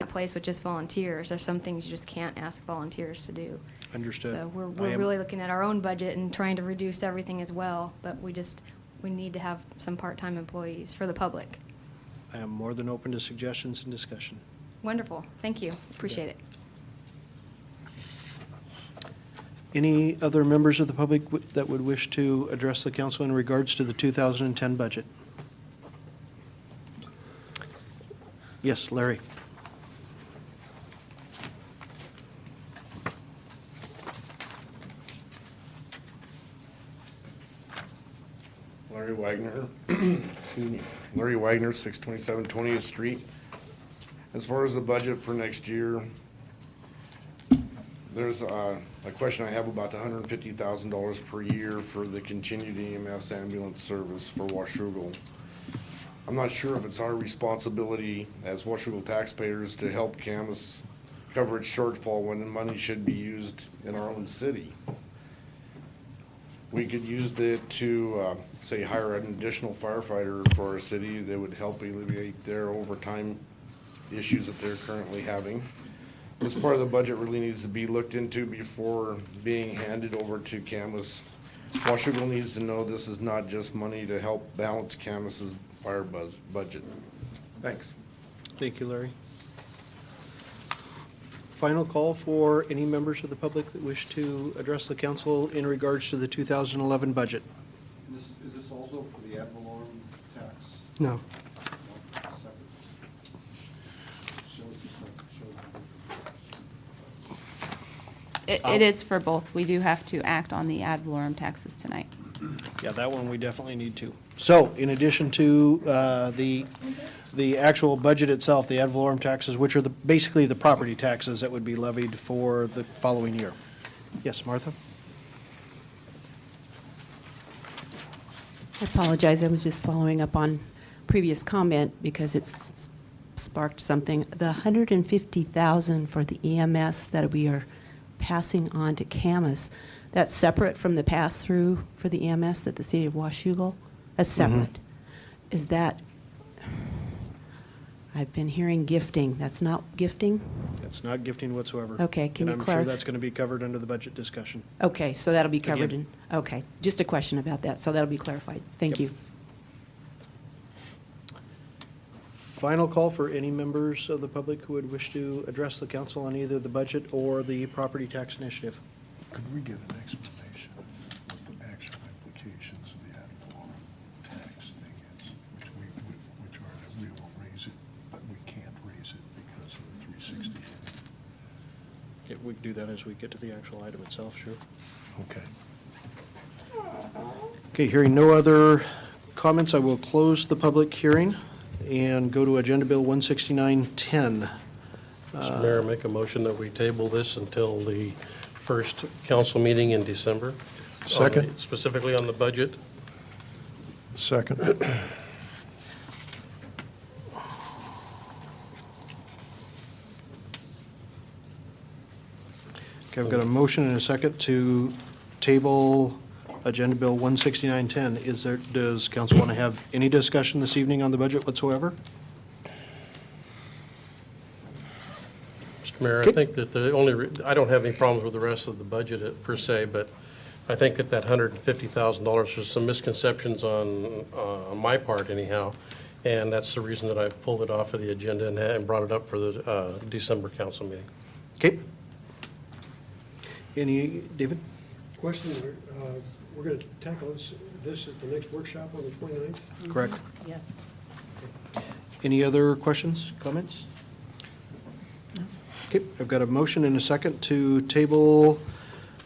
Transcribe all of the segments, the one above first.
that place with just volunteers. There's some things you just can't ask volunteers to do. Understood. So we're I am- really looking at our own budget and trying to reduce everything as well, but we need to have some part-time employees for the public. I am more than open to suggestions and discussion. Wonderful. Thank you. Appreciate it. Any other members of the public that would wish to address the council in regards to the 2010 budget? Yes, Larry. Larry Wagner, excuse me, Larry Wagner, 627 20th Street. As far as the budget for next year, there's a question I have about the $150,000 per year for the continued EMS ambulance service for Washougal. I'm not sure if it's our responsibility as Washougal taxpayers to help Camas cover its shortfall when the money should be used in our own city. We could use it to, say, hire an additional firefighter for our city that would help alleviate their overtime issues that they're currently having. This part of the budget really needs to be looked into before being handed over to Camas. Washougal needs to know this is not just money to help balance Camas's fire budget. Thanks. Thank you, Larry. Final call for any members of the public that wish to address the council in regards to the 2011 budget. Is this also for the ad valorem tax? No. No, it's separate. It is for both. We do have to act on the ad valorem taxes tonight. Yeah, that one we definitely need to. So, in addition to the actual budget itself, the ad valorem taxes, which are basically the property taxes that would be levied for the following year. Yes, Martha? I apologize, I was just following up on previous comment because it sparked something. The 150,000 for the EMS that we are passing on to Camas, that's separate from the pass-through for the EMS that the city of Washougal? That's separate. Is that, I've been hearing gifting, that's not gifting? It's not gifting whatsoever. Okay, can you And I'm sure clarify? that's going to be covered under the budget discussion. Okay, so that'll be covered in, Again. okay. Just a question about that, so that'll be clarified. Thank Yep. you. Final call for any members of the public who would wish to address the council on either the budget or the property tax initiative. Could we get an explanation of what the actual implications of the ad valorem tax thing is? Which are that we will raise it, but we can't raise it because of the 360. Yeah, we can do that as we get to the actual item itself, sure. Okay. Okay, hearing no other comments, I will close the public hearing and go to Agenda Bill 16910. Mr. Mayor, make a motion that we table this until the first council meeting in December. Second. Specifically on the budget. Second. Okay, I've got a motion and a second to table Agenda Bill 16910. Does council want to have any discussion this evening on the budget whatsoever? Mr. Mayor, Okay. I think that the only, I don't have any problems with the rest of the budget per se, but I think that $150,000, there's some misconceptions on my part anyhow, and that's the reason that I've pulled it off of the agenda and brought it up for the December council meeting. Okay. Any, David? Question, we're going to tackle this at the next workshop on the 29th? Correct. Yes. Any other questions, comments? Okay, I've got a motion and a second to table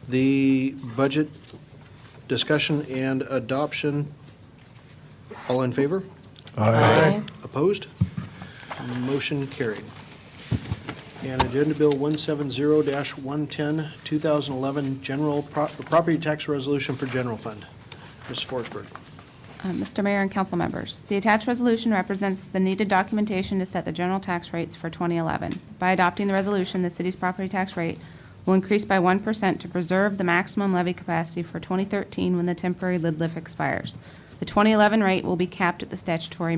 the budget discussion and adoption. All in favor? Aye. Opposed? Motion carried. And Agenda Bill 170-110, 2011 General Property Tax Resolution for General Fund. Ms. Forsberg. Mr. Mayor and council members, the attached resolution represents the needed documentation to set the general tax rates for 2011. By adopting the resolution, the city's property tax rate will increase by 1% to preserve the maximum levy capacity for 2013 when the temporary lid lift expires. The 2011 rate will be capped at the statutory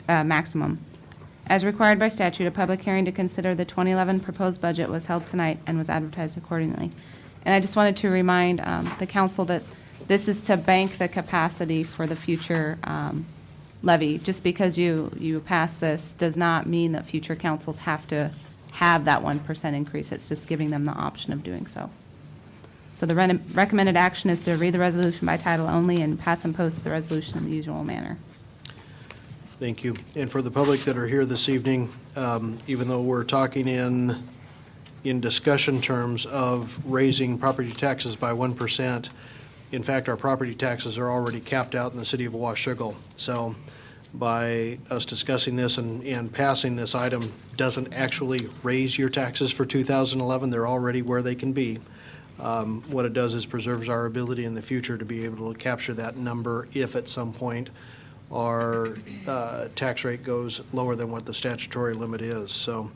maximum. As required by statute, a public hearing to consider the 2011 proposed budget was held tonight and was advertised accordingly. And I just wanted to remind the council that this is to bank the capacity for the future levy. Just because you pass this does not mean that future councils have to have that 1% increase. It's just giving them the option of doing so. So the recommended action is to read the resolution by title only and pass and post the resolution in the usual manner. Thank you. And for the public that are here this evening, even though we're talking in discussion terms of raising property taxes by 1%, in fact, our property taxes are already capped out in the city of Washougal. So by us discussing this and passing this item doesn't actually raise your taxes for 2011. They're already where they can be. What it does is preserves our ability in the future to be able to capture that number if at some point our tax rate goes lower than what the statutory limit is. So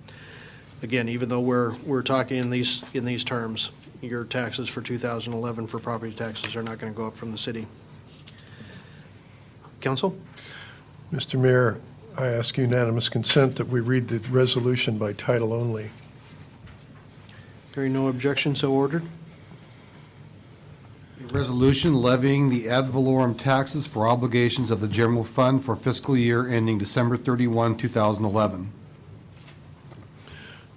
again, even though we're talking in these terms, your taxes for 2011 for property taxes are not going to go up from the city. Council? Mr. Mayor, I ask unanimous consent that we read the resolution by title only. Hearing no objection, so ordered. A resolution levying the ad valorem taxes for obligations of the general fund for fiscal year ending December 31, 2011.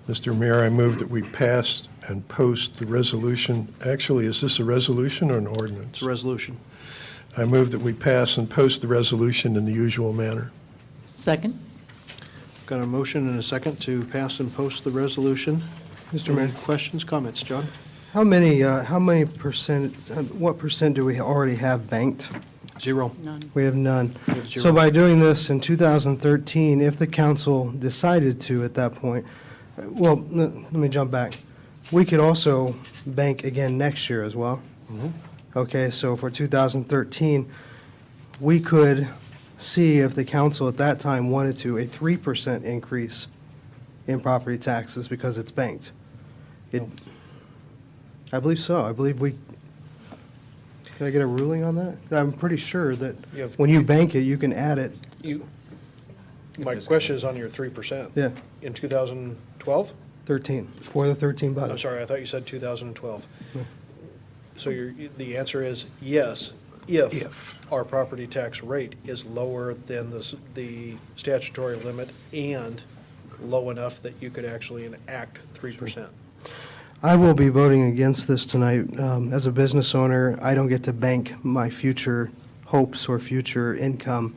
Mr. Mayor, I move that we pass and post the resolution. Actually, is this a resolution or an ordinance? It's a resolution. I move that we pass and post the resolution in the usual manner. Second. Got a motion and a second to pass and post the resolution. Mr. Mayor, Questions, comments, John? how many percent, what percent do we already have banked? 0. We have none. We have 0. So by doing this in 2013, if the council decided to at that point, well, let me jump back. We could also bank again next year as well. Okay, so for 2013, we could see if the council at that time wanted to, a 3% increase in property taxes because it's banked. I believe so. I believe we, can I get a ruling on that? I'm pretty sure that when you bank it, you can add it. My question is on your 3%. Yeah, In 2012? 13, for the 13 budget. I'm sorry, I thought you said 2012. So the answer is yes, if our property tax rate is lower than the statutory limit and low enough that you could actually enact 3%. I will be voting against this tonight. As a business owner, I don't get to bank my future hopes or future income.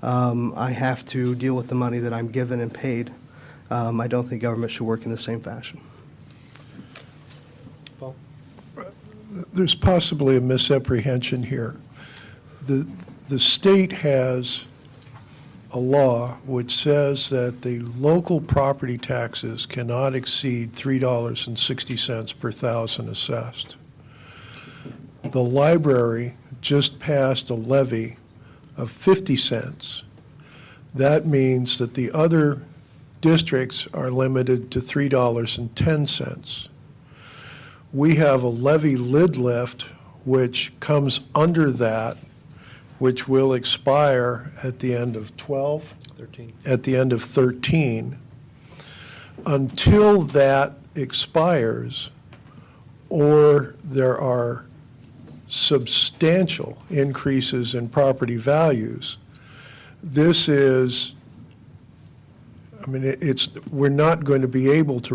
I have to deal with the money that I'm given and paid. I don't think government should work in the same fashion. Paul? There's possibly a misapprehension here. The state has a law which says that the local property taxes cannot exceed $3.60 per thousand assessed. The library just passed a levy of 50 cents. That means that the other districts are limited to $3.10. We have a levy lid lift which comes under that, which will expire at the end of 12, 13. at the end of 13. Until that expires, or there are substantial increases in property values, this is, I mean, we're not going to be able to